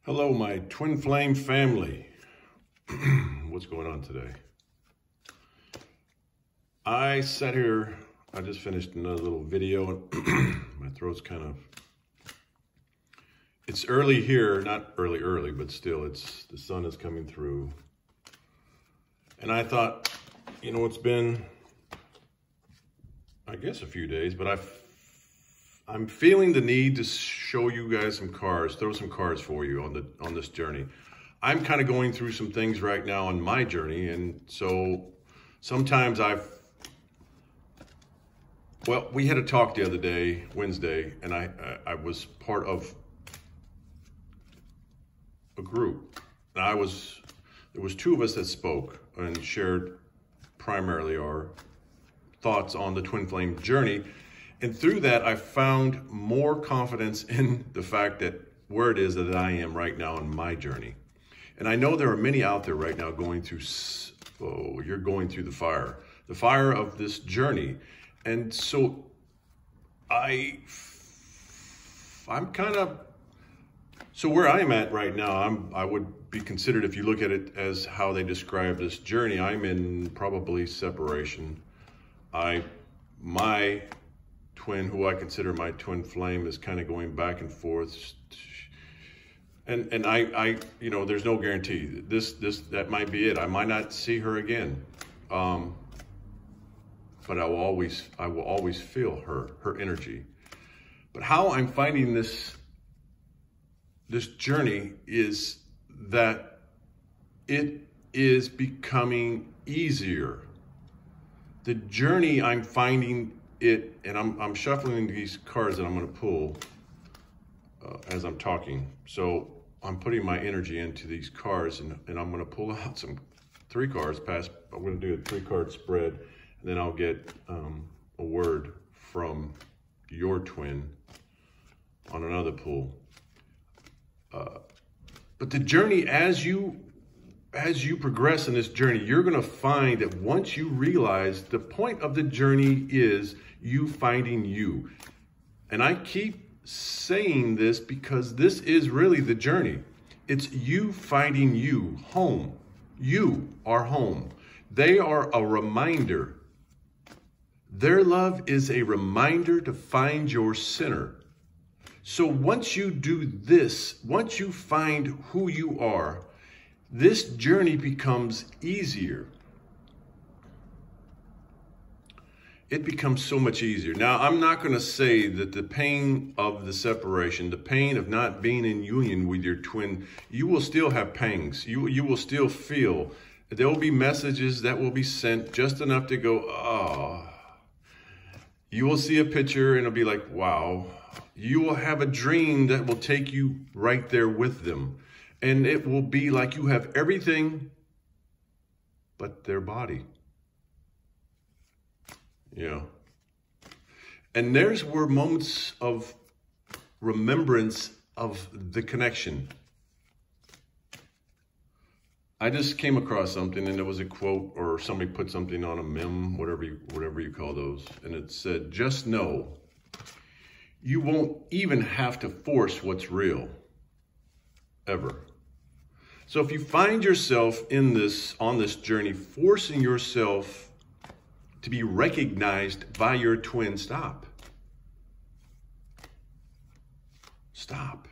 Hello, my twin flame family. What's going on today? I sat here, I just finished another little video. My throat's kind of, it's early here, not early, but still the sun is coming through. And I thought, it's been, I guess a few days, but I'm feeling the need to show you guys some cards, throw some cards for you on this journey. I'm kind of going through some things right now on my journey, and so sometimes we had a talk the other day, Wednesday, and I was part of a group. And there was two of us that spoke and shared primarily our thoughts on the twin flame journey. And through that, I found more confidence in the fact that where it is that I am right now on my journey. And I know there are many out there right now going through, you're going through the fire of this journey. And so I'm kind of, so where I'm at right now, I would be considered, if you look at it as how they describe this journey, I'm in probably separation. My twin, who I consider my twin flame, is kind of going back and forth, and I there's no guarantee. That might be it. I might not see her again, but I will always feel her energy. But how I'm finding this journey is that it is becoming easier. The journey, I'm finding it, and I'm shuffling these cards that I'm going to pull as I'm talking. So I'm putting my energy into these cards, and I'm going to pull out three cards. I'm going to do a 3-card spread, and then I'll get a word from your twin on another pull. But the journey, as you progress in this journey, you're going to find that once you realize the point of the journey is you finding you. And I keep saying this because this is really the journey. It's you finding you, home. You are home. They are a reminder. Their love is a reminder to find your center. So once you do this, once you find who you are, this journey becomes easier. It becomes so much easier. Now, I'm not going to say that the pain of the separation, the pain of not being in union with your twin, you will still have pangs. You will still feel. There will be messages that will be sent just enough to go, oh. You will see a picture and it'll be like, wow. You will have a dream that will take you right there with them. And it will be like you have everything but their body. Yeah. And there's where moments of remembrance of the connection. I just came across something, and there was a quote, or somebody put something on a meme, whatever you call those. And it said, just know you won't even have to force what's real, ever. So if you find yourself on this journey, forcing yourself to be recognized by your twin, stop. Stop.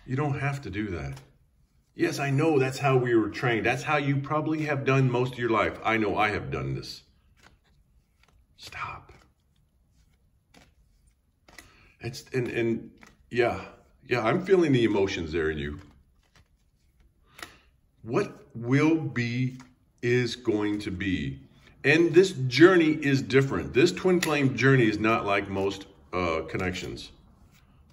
You don't have to do that. Yes, I know that's how we were trained. That's how you probably have done most of your life. I know I have done this. Stop. Yeah, I'm feeling the emotions there in you. What will be is going to be. And this journey is different. This twin flame journey is not like most connections.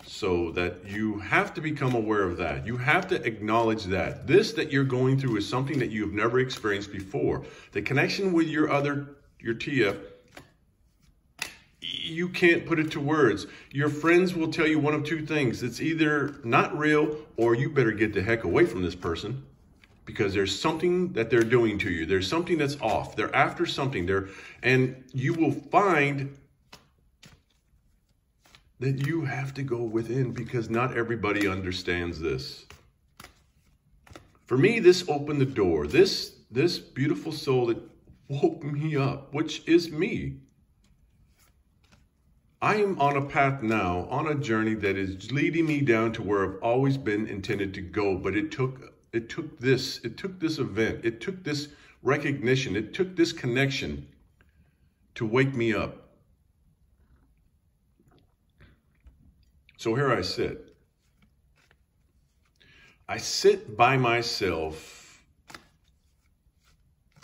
So that you have to become aware of that. You have to acknowledge that. This that you're going through is something that you've never experienced before. The connection with your TF, you can't put it to words. Your friends will tell you one of two things. It's either not real, or you better get the heck away from this person, because there's something that they're doing to you. There's something that's off. They're after something. And you will find that you have to go within, because not everybody understands this. For me, this opened the door. This beautiful soul that woke me up, which is me. I am on a path now, on a journey that is leading me down to where I've always been intended to go. But it took this event, it took this recognition, it took this connection to wake me up. So here I sit. I sit by myself.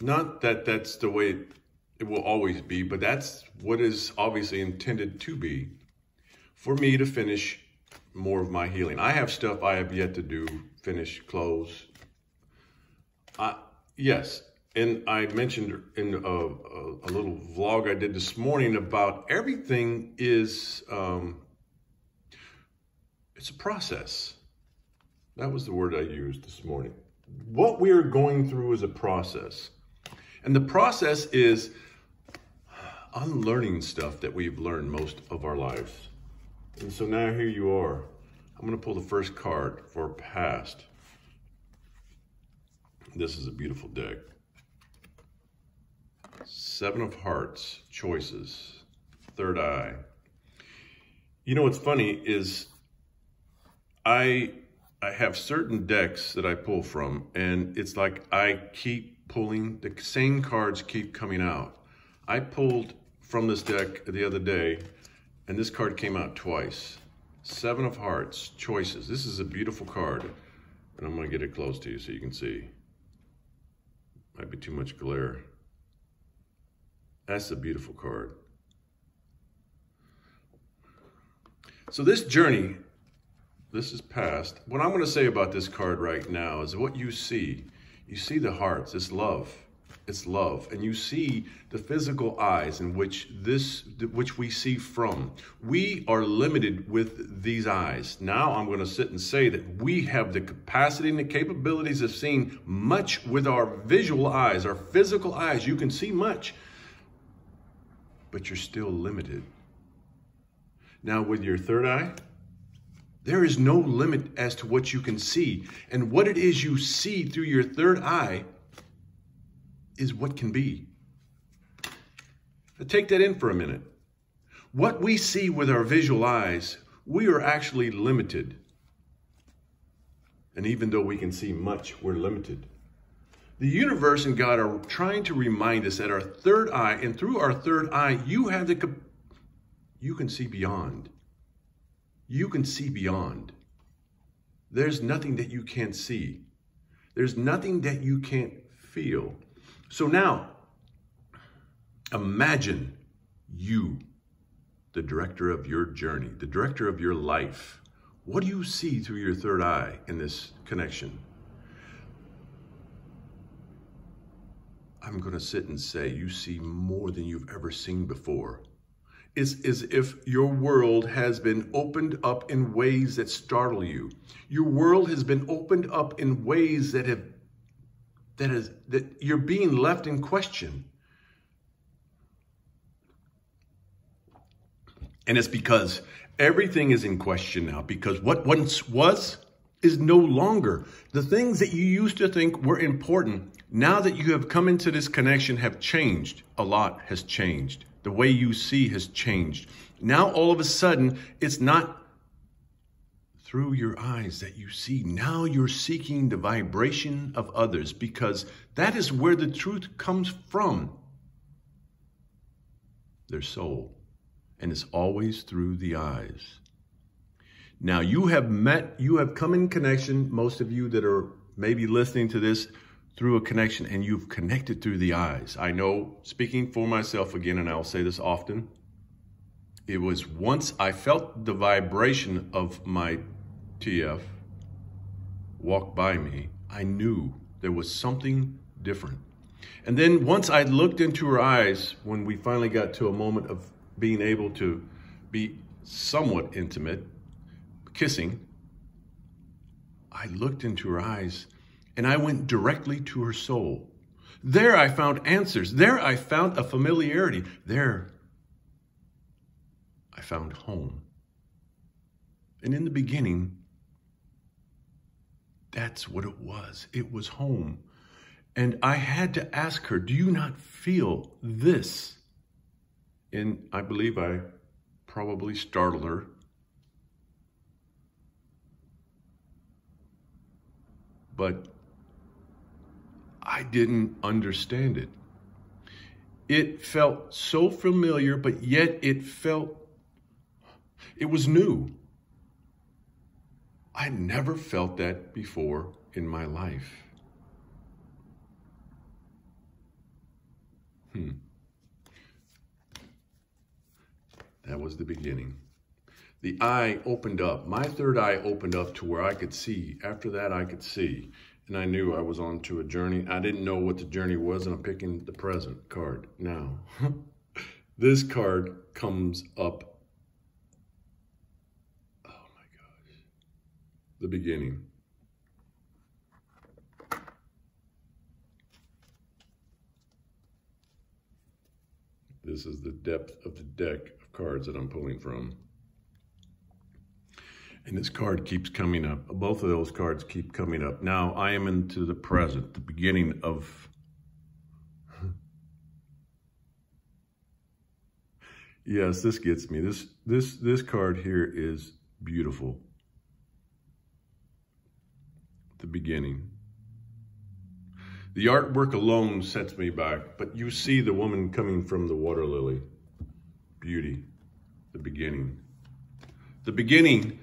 Not that that's the way it will always be, but that's what is obviously intended to be, for me to finish more of my healing. I have stuff I have yet to do, finish, close. Yes, and I mentioned in a little vlog I did this morning about everything is, it's a process. That was the word I used this morning. What we are going through is a process. And the process is unlearning stuff that we've learned most of our lives. And so now here you are. I'm going to pull the first card for past. This is a beautiful deck. Seven of Hearts, choices, third eye. You know what's funny is I have certain decks that I pull from, and it's like I keep pulling, the same cards keep coming out. I pulled from this deck the other day, and this card came out twice. Seven of Hearts, choices. This is a beautiful card, and I'm going to get it close to you so you can see. Might be too much glare. That's a beautiful card. So this journey, this is past. What I'm going to say about this card right now is what you see. You see the hearts, it's love. It's love. And you see the physical eyes in which we see from. We are limited with these eyes. Now I'm going to sit and say that we have the capacity and the capabilities of seeing much with our visual eyes, our physical eyes. You can see much, but you're still limited. Now with your third eye, there is no limit as to what you can see. And what it is you see through your third eye is what can be. Now take that in for a minute. What we see with our visual eyes, we are actually limited. And even though we can see much, we're limited. The universe and God are trying to remind us that our third eye, and through our third eye, you can see beyond. You can see beyond. There's nothing that you can't see. There's nothing that you can't feel. So now, imagine you, the director of your journey, the director of your life. What do you see through your third eye in this connection? I'm going to sit and say you see more than you've ever seen before. It's as if your world has been opened up in ways that startle you. Your world has been opened up in ways that you're being left in question. And it's because everything is in question now, because what once was is no longer. The things that you used to think were important, now that you have come into this connection, have changed. A lot has changed. The way you see has changed. Now, all of a sudden, it's not through your eyes that you see. Now you're seeking the vibration of others, because that is where the truth comes from. Their soul. And it's always through the eyes. Now you have come in connection, most of you that are maybe listening to this through a connection, and you've connected through the eyes. I know, speaking for myself again, and I'll say this often, it was once I felt the vibration of my TF walk by me, I knew there was something different. And then once I looked into her eyes, when we finally got to a moment of being able to be somewhat intimate, kissing, I looked into her eyes and I went directly to her soul. There I found answers. There I found a familiarity. There I found home. And in the beginning, That's what it was. It was home. And I had to ask her, do you not feel this? And I believe I probably startled her. But I didn't understand it. It felt so familiar, but yet it was new. I'd never felt that before in my life. That was the beginning. The eye opened up. My third eye opened up to where I could see. After that, I could see. And I knew I was on to a journey. I didn't know what the journey was, and I'm picking the present card now. This card comes up. Oh my gosh. The beginning. This is the depth of the deck of cards that I'm pulling from. And this card keeps coming up. Both of those cards keep coming up. Now I am into the present, the beginning of... Yes, this gets me. This card here is beautiful. The beginning. The artwork alone sets me back, but you see the woman coming from the water lily. Beauty. The beginning. The beginning.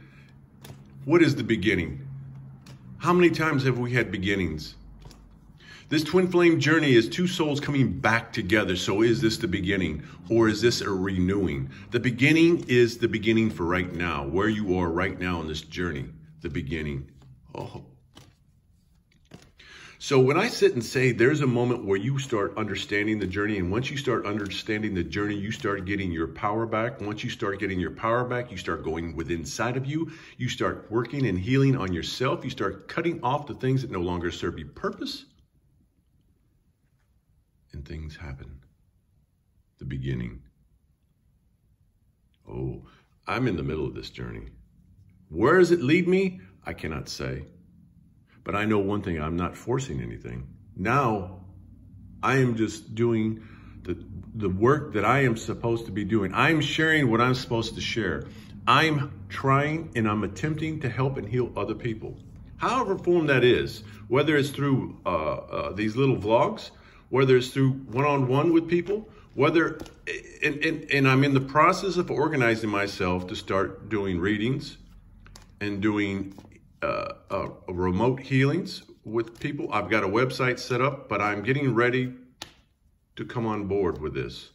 What is the beginning? How many times have we had beginnings? This twin flame journey is two souls coming back together. So is this the beginning, or is this a renewing? The beginning is the beginning for right now, where you are right now in this journey. The beginning. Oh. So when I sit and say there's a moment where you start understanding the journey, and once you start understanding the journey, you start getting your power back. Once you start getting your power back, you start going within inside of you. You start working and healing on yourself. You start cutting off the things that no longer serve you purpose. And things happen. The beginning. Oh, I'm in the middle of this journey. Where does it lead me? I cannot say. But I know one thing, I'm not forcing anything. Now, I am just doing the work that I am supposed to be doing. I'm sharing what I'm supposed to share. I'm trying and I'm attempting to help and heal other people. However form that is, whether it's through these little vlogs, whether it's through one-on-one with people, whether, and I'm in the process of organizing myself to start doing readings and doing remote healings with people. I've got a website set up, but I'm getting ready to come on board with this.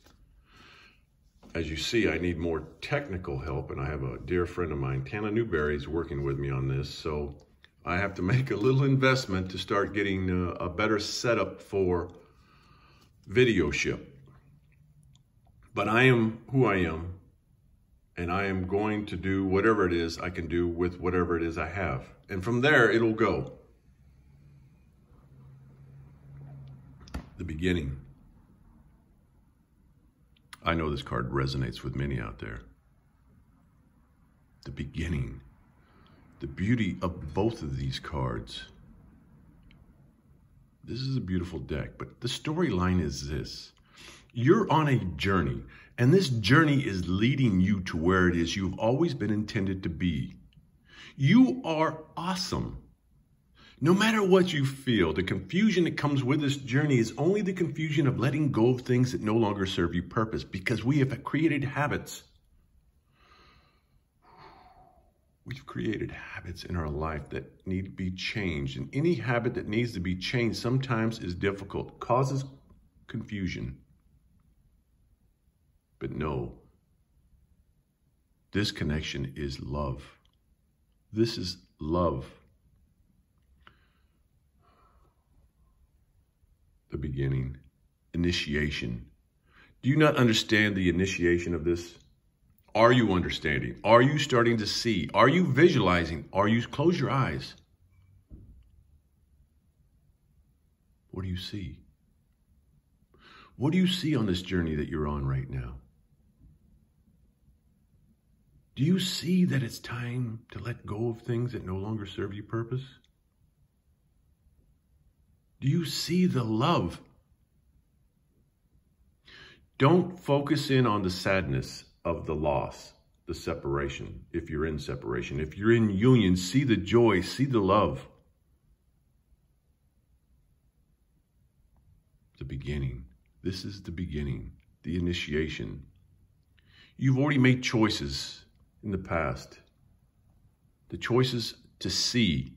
As you see, I need more technical help, and I have a dear friend of mine, Tana Newberry, is working with me on this. So I have to make a little investment to start getting a better setup for videoship. But I am who I am, and I am going to do whatever it is I can do with whatever it is I have. And from there, it'll go. The beginning. I know this card resonates with many out there. The beginning. The beauty of both of these cards. This is a beautiful deck, but the storyline is this. You're on a journey, and this journey is leading you to where it is you've always been intended to be. You are awesome. No matter what you feel, the confusion that comes with this journey is only the confusion of letting go of things that no longer serve you purpose, because we have created habits. We've created habits in our life that need to be changed, and any habit that needs to be changed sometimes is difficult, causes confusion. But no, this connection is love. This is love. The beginning, initiation. Do you not understand the initiation of this? Are you understanding? Are you starting to see? Are you visualizing? Close your eyes. What do you see? What do you see on this journey that you're on right now? Do you see that it's time to let go of things that no longer serve you purpose? Do you see the love? Don't focus in on the sadness of the loss, the separation, if you're in separation. If you're in union, see the joy, see the love. The beginning. This is the beginning, the initiation. You've already made choices in the past. The choices to see.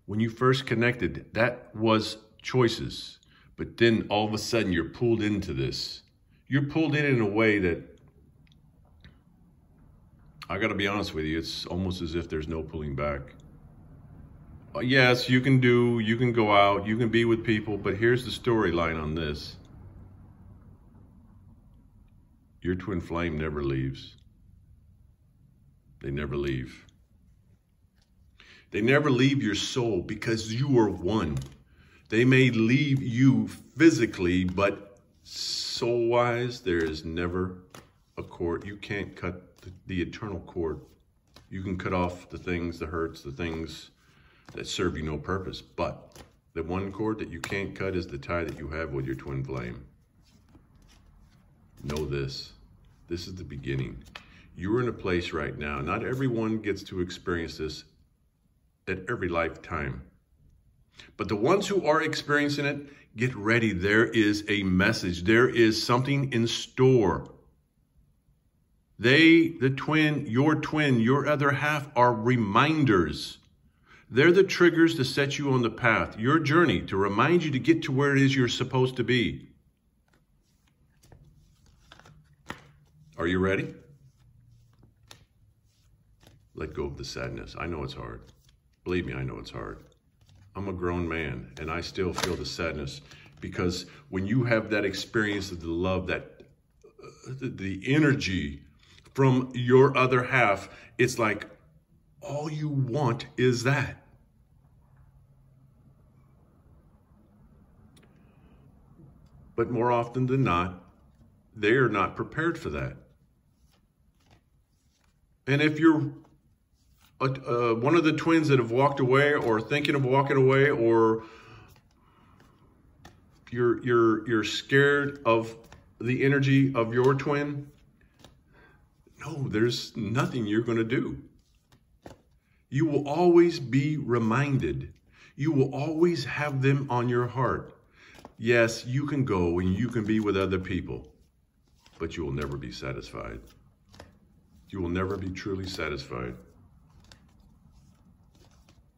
When you first connected, that was choices. But then all of a sudden you're pulled into this. You're pulled in a way that, I got to be honest with you, it's almost as if there's no pulling back. Yes, you can go out, you can be with people, but here's the storyline on this. Your twin flame never leaves. They never leave. They never leave your soul because you are one. They may leave you physically, but soul-wise, there is never a cord. You can't cut the eternal cord. You can cut off the things, the hurts, the things that serve you no purpose. But the one cord that you can't cut is the tie that you have with your twin flame. Know this. This is the beginning. You're in a place right now. Not everyone gets to experience this at every lifetime. But the ones who are experiencing it, get ready. There is a message. There is something in store. They, the twin, your other half, are reminders. They're the triggers to set you on the path, your journey, to remind you to get to where it is you're supposed to be. Are you ready? Let go of the sadness. I know it's hard. Believe me, I know it's hard. I'm a grown man, and I still feel the sadness, because when you have that experience of the love, that the energy from your other half, it's like all you want is that. But more often than not, they are not prepared for that. And if you're one of the twins that have walked away, or thinking of walking away, or you're scared of the energy of your twin, no, there's nothing you're going to do. You will always be reminded. You will always have them on your heart. Yes, you can go and you can be with other people, but you will never be satisfied. You will never be truly satisfied,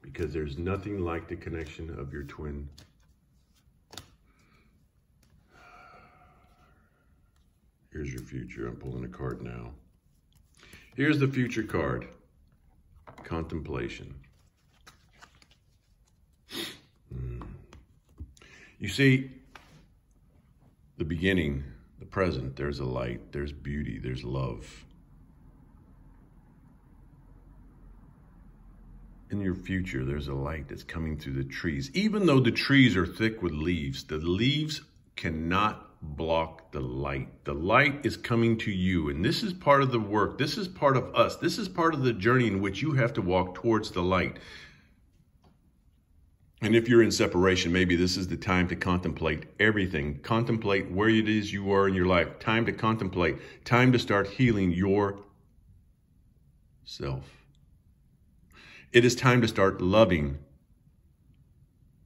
because there's nothing like the connection of your twin. Here's your future. I'm pulling a card now. Here's the future card. Contemplation. You see, the beginning, the present, there's a light, there's beauty, there's love. In your future, there's a light that's coming through the trees. Even though the trees are thick with leaves, the leaves cannot block the light. The light is coming to you, and this is part of the work. This is part of us. This is part of the journey in which you have to walk towards the light. And if you're in separation, maybe this is the time to contemplate everything. Contemplate where it is you are in your life. Time to contemplate. Time to start healing yourself. It is time to start loving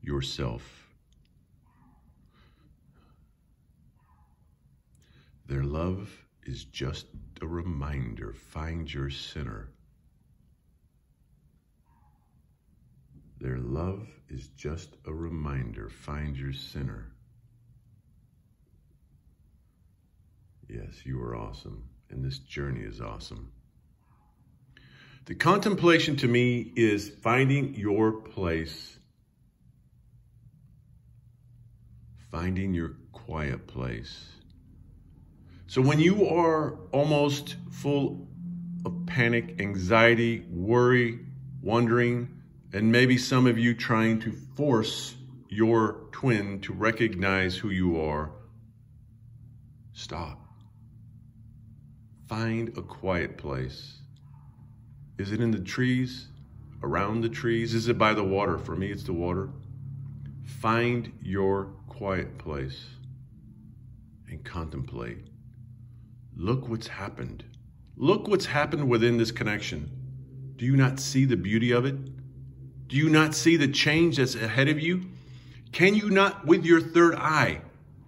yourself. Their love is just a reminder. Find your center. Their love is just a reminder. Find your center. Yes, you are awesome, and this journey is awesome. The contemplation to me is finding your place. Finding your quiet place. So when you are almost full of panic, anxiety, worry, wondering, and maybe some of you trying to force your twin to recognize who you are, stop. Find a quiet place. Is it in the trees? Around the trees? Is it by the water? For me, it's the water. Find your quiet place and contemplate. Look what's happened. Look what's happened within this connection. Do you not see the beauty of it? Do you not see the change that's ahead of you? Can you not, with your third eye,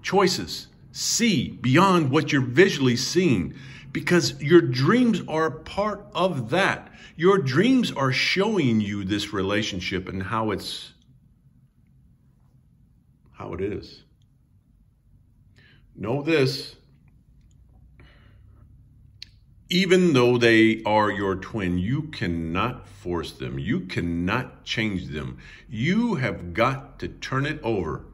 choices, see beyond what you're visually seeing? Because your dreams are a part of that. Your dreams are showing you this relationship and how it is. Know this. Even though they are your twin, you cannot force them. You cannot change them. You have got to turn it over.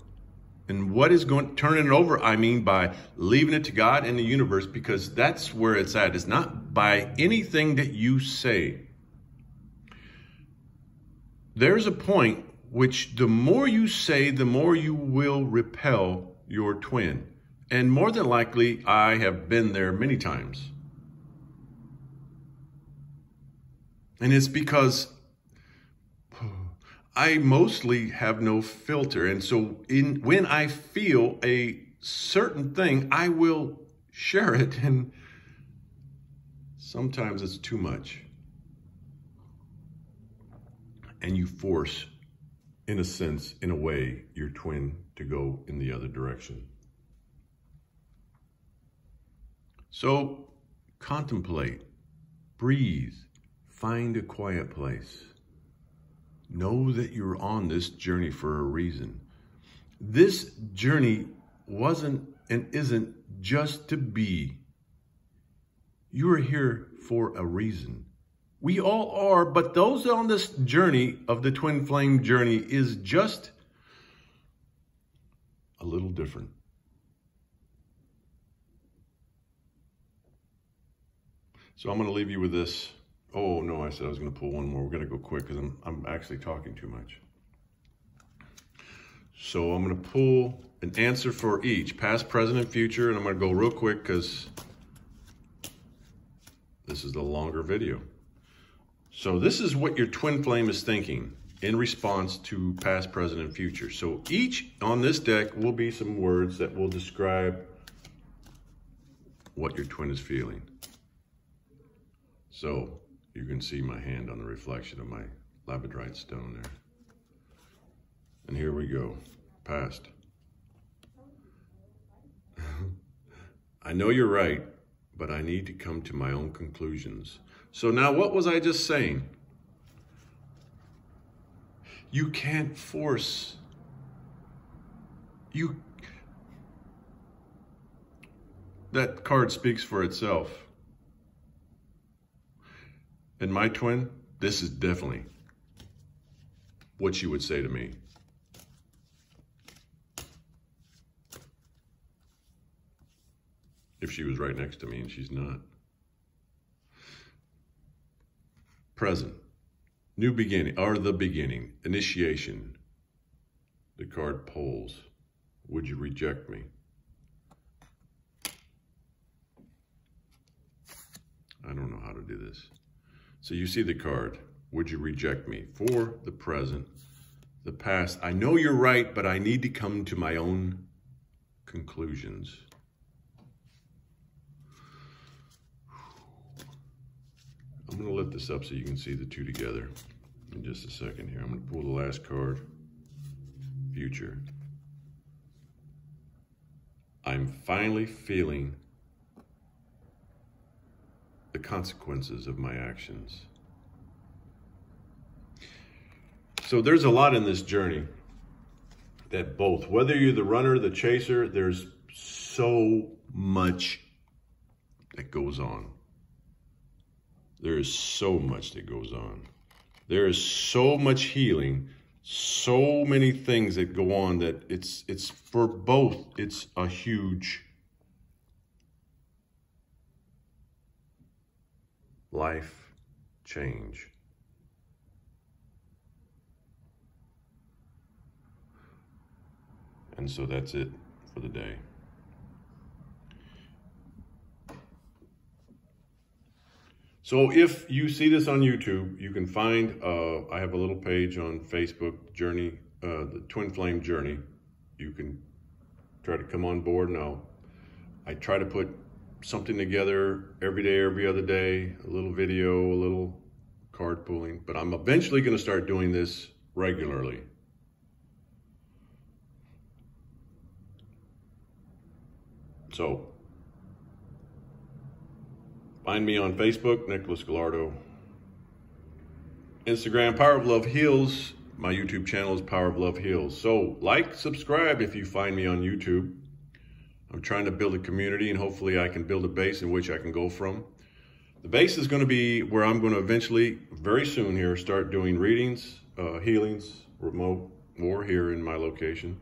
And what is going to turn it over? I mean by leaving it to God and the universe, because that's where it's at. It's not by anything that you say. There's a point which the more you say, the more you will repel your twin. And more than likely, I have been there many times. And it's because I mostly have no filter. And so when I feel a certain thing, I will share it. And sometimes it's too much. And you force, in a sense, in a way, your twin to go in the other direction. So contemplate, breathe. Find a quiet place. Know that you're on this journey for a reason. This journey wasn't and isn't just to be. You are here for a reason. We all are, but those on this journey of the twin flame journey is just a little different. So I'm going to leave you with this. Oh, no, I said I was going to pull one more. We're going to go quick because I'm actually talking too much. So I'm going to pull an answer for each, past, present, and future. And I'm going to go real quick because this is the longer video. So this is what your twin flame is thinking in response to past, present, and future. So each on this deck will be some words that will describe what your twin is feeling. So you can see my hand on the reflection of my labradorite stone there. And here we go. Past. I know you're right, but I need to come to my own conclusions. So now what was I just saying? You can't force. That card speaks for itself. And my twin, this is definitely what she would say to me. If she was right next to me, and she's not. Present, new beginning, or the beginning, initiation. The card pulls. Would you reject me? I don't know how to do this. So you see the card, would you reject me? For the present, the past, I know you're right, but I need to come to my own conclusions. I'm going to lift this up so you can see the two together in just a second here. I'm going to pull the last card, future. I'm finally feeling the consequences of my actions. So there's a lot in this journey that both, whether you're the runner, the chaser, there's so much that goes on. There is so much that goes on. There is so much healing, so many things that go on that it's for both, it's a huge life change. And so that's it for the day. So if you see this on YouTube, you can find, I have a little page on Facebook, Journey the Twin Flame journey, you can try to come on board now. I try to put something together every day, every other day, a little video, a little card pulling, but I'm eventually going to start doing this regularly. So, find me on Facebook, Nicholas Gallardo. Instagram, Power of Love Heals. My YouTube channel is Power of Love Heals. So, like, subscribe if you find me on YouTube. I'm trying to build a community, and hopefully I can build a base in which I can go from. The base is going to be where I'm going to eventually, very soon here, start doing readings, healings, remote, or here in my location.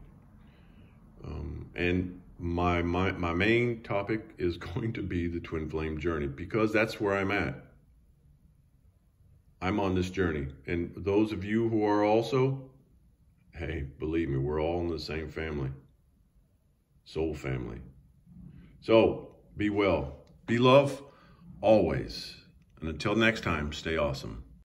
And my main topic is going to be the Twin Flame journey, because that's where I'm at. I'm on this journey. And those of you who are also, hey, believe me, we're all in the same family. Soul family. So, be well. Be love, always. And until next time, stay awesome.